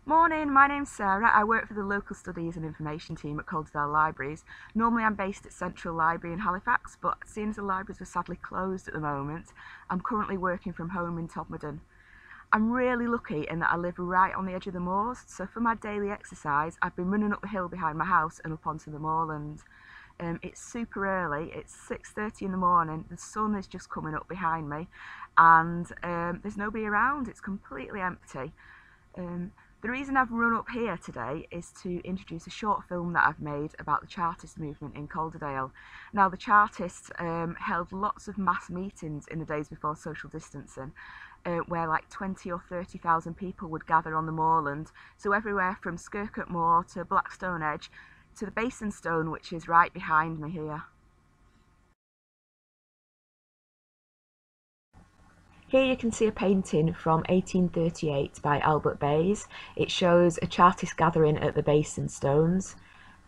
Morning, my name's Sarah. I work for the Local Studies and Information team at Calderdale Libraries. Normally I'm based at Central Library in Halifax, but seeing as the libraries are sadly closed at the moment, I'm currently working from home in Todmorden. I'm really lucky in that I live right on the edge of the moors, so for my daily exercise I've been running up the hill behind my house and up onto the moorland. It's super early, it's 6:30 in the morning, the sun is just coming up behind me and there's nobody around, it's completely empty. The reason I've run up here today is to introduce a short film that I've made about the Chartist movement in Calderdale. Now, the Chartists held lots of mass meetings in the days before social distancing, where like 20 or 30,000 people would gather on the moorland, so everywhere from Skirkett Moor to Blackstone Edge to the Basingstone, which is right behind me here. Here you can see a painting from 1838 by Albert Bayes. It shows a Chartist gathering at the Basingstones.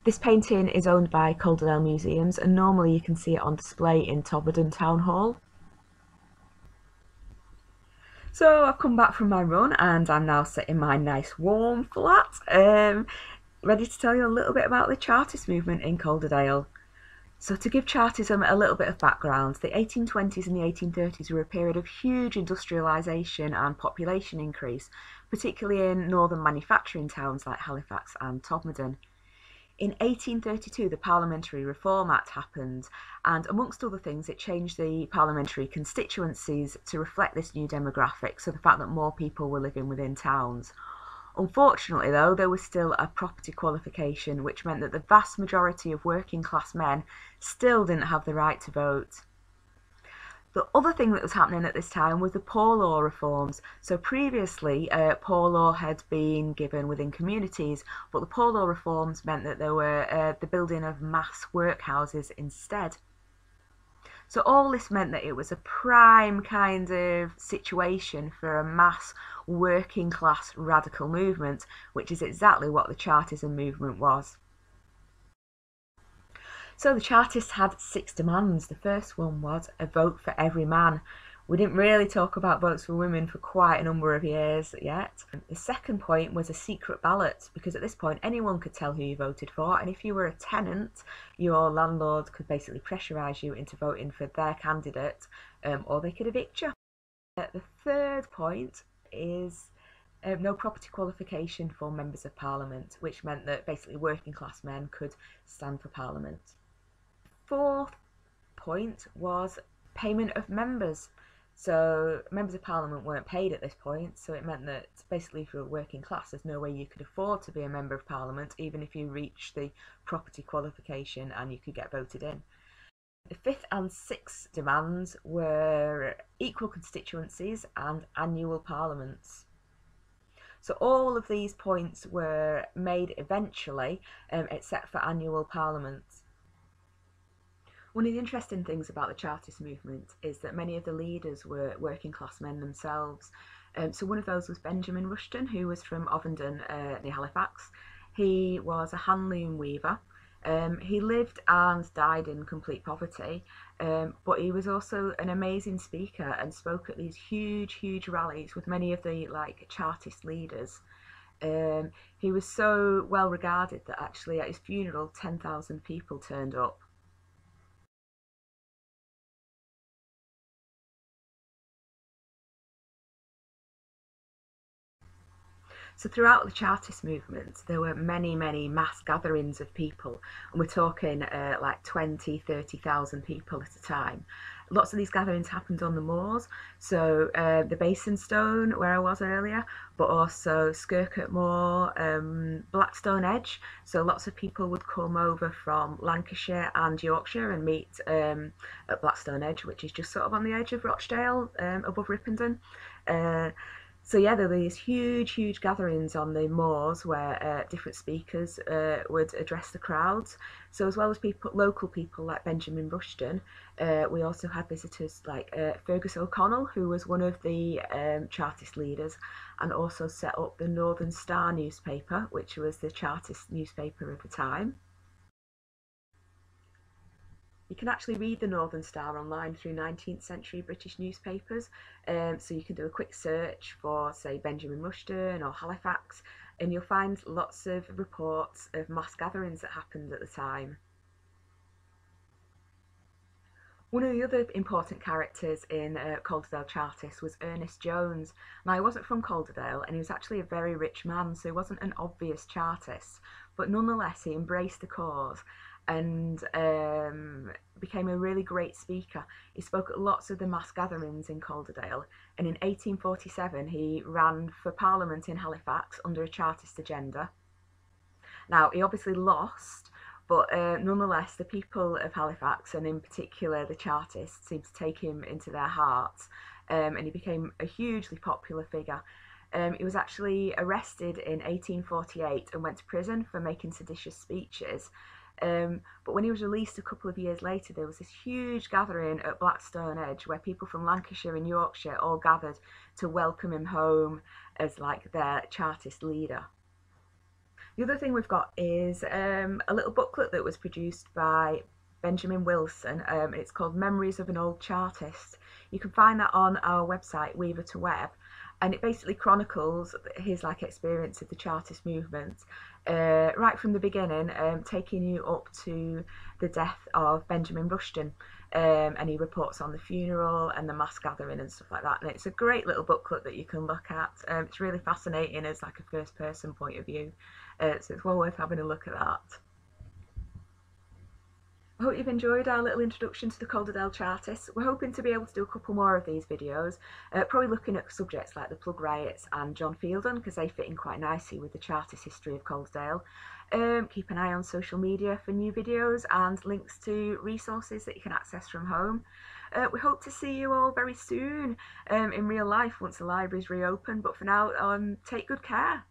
This painting is owned by Calderdale Museums and normally you can see it on display in Todmorden Town Hall. So I've come back from my run and I'm now sitting in my nice warm flat, ready to tell you a little bit about the Chartist movement in Calderdale. So to give Chartism a little bit of background, the 1820s and the 1830s were a period of huge industrialisation and population increase, particularly in northern manufacturing towns like Halifax and Todmorden. In 1832 the Parliamentary Reform Act happened, and amongst other things it changed the parliamentary constituencies to reflect this new demographic, so the fact that more people were living within towns. Unfortunately though, there was still a property qualification, which meant that the vast majority of working class men still didn't have the right to vote. The other thing that was happening at this time was the poor law reforms. So previously, poor law had been given within communities, but the poor law reforms meant that there were the building of mass workhouses instead. So all this meant that it was a prime kind of situation for a mass working class radical movement, which is exactly what the Chartism movement was. So the Chartists had 6 demands. The first one was a vote for every man. We didn't really talk about votes for women for quite a number of years yet. The second point was a secret ballot, because at this point anyone could tell who you voted for, and if you were a tenant, your landlord could basically pressurise you into voting for their candidate, or they could evict you. The third point is no property qualification for members of parliament, which meant that basically working class men could stand for parliament. Fourth point was payment of members. So members of parliament weren't paid at this point, so it meant that basically if you were working class there's no way you could afford to be a member of parliament even if you reached the property qualification and you could get voted in. The fifth and sixth demands were equal constituencies and annual parliaments. So all of these points were made eventually, except for annual parliaments. One of the interesting things about the Chartist movement is that many of the leaders were working class men themselves. So one of those was Benjamin Rushton, who was from Ovenden near Halifax. He was a hand loom weaver. He lived and died in complete poverty, but he was also an amazing speaker and spoke at these huge rallies with many of the Chartist leaders. He was so well regarded that actually at his funeral 10,000 people turned up. So throughout the Chartist movement, there were many mass gatherings of people, and we're talking like 20, 30,000 people at a time. Lots of these gatherings happened on the moors, so the Basingstone, where I was earlier, but also Skirkett Moor, Blackstone Edge. So lots of people would come over from Lancashire and Yorkshire and meet at Blackstone Edge, which is just sort of on the edge of Rochdale, above Ripponden. So yeah, there were these huge gatherings on the moors where different speakers would address the crowds. So as well as local people like Benjamin Rushton, we also had visitors like Fergus O'Connell, who was one of the Chartist leaders and also set up the Northern Star newspaper, which was the Chartist newspaper of the time. You can actually read the Northern Star online through 19th century British newspapers, so you can do a quick search for, say, Benjamin Rushden or Halifax, and you'll find lots of reports of mass gatherings that happened at the time. One of the other important characters in Calderdale Chartis was Ernest Jones. Now, he wasn't from Calderdale, and he was actually a very rich man, so he wasn't an obvious Chartist, but nonetheless he embraced the cause and became a really great speaker. He spoke at lots of the mass gatherings in Calderdale, and in 1847 he ran for Parliament in Halifax under a Chartist agenda. Now, he obviously lost, but nonetheless, the people of Halifax, and in particular the Chartists, seemed to take him into their hearts, and he became a hugely popular figure. He was actually arrested in 1848 and went to prison for making seditious speeches. But when he was released a couple of years later, there was this huge gathering at Blackstone Edge where people from Lancashire and Yorkshire all gathered to welcome him home as like their Chartist leader. The other thing we've got is a little booklet that was produced by Benjamin Wilson. It's called Memories of an Old Chartist. You can find that on our website, Weaver to Web, and it basically chronicles his experience of the Chartist movement right from the beginning, taking you up to the death of Benjamin Rushden, and he reports on the funeral and the mass gathering and stuff like that. And it's a great little booklet that you can look at. It's really fascinating as like a first person point of view, so it's well worth having a look at that. I hope you've enjoyed our little introduction to the Calderdale Chartists. We're hoping to be able to do a couple more of these videos, probably looking at subjects like the Plug Riots and John Fielden, because they fit in quite nicely with the Chartist history of Calderdale. Keep an eye on social media for new videos and links to resources that you can access from home. We hope to see you all very soon in real life once the library's reopened, but for now, take good care.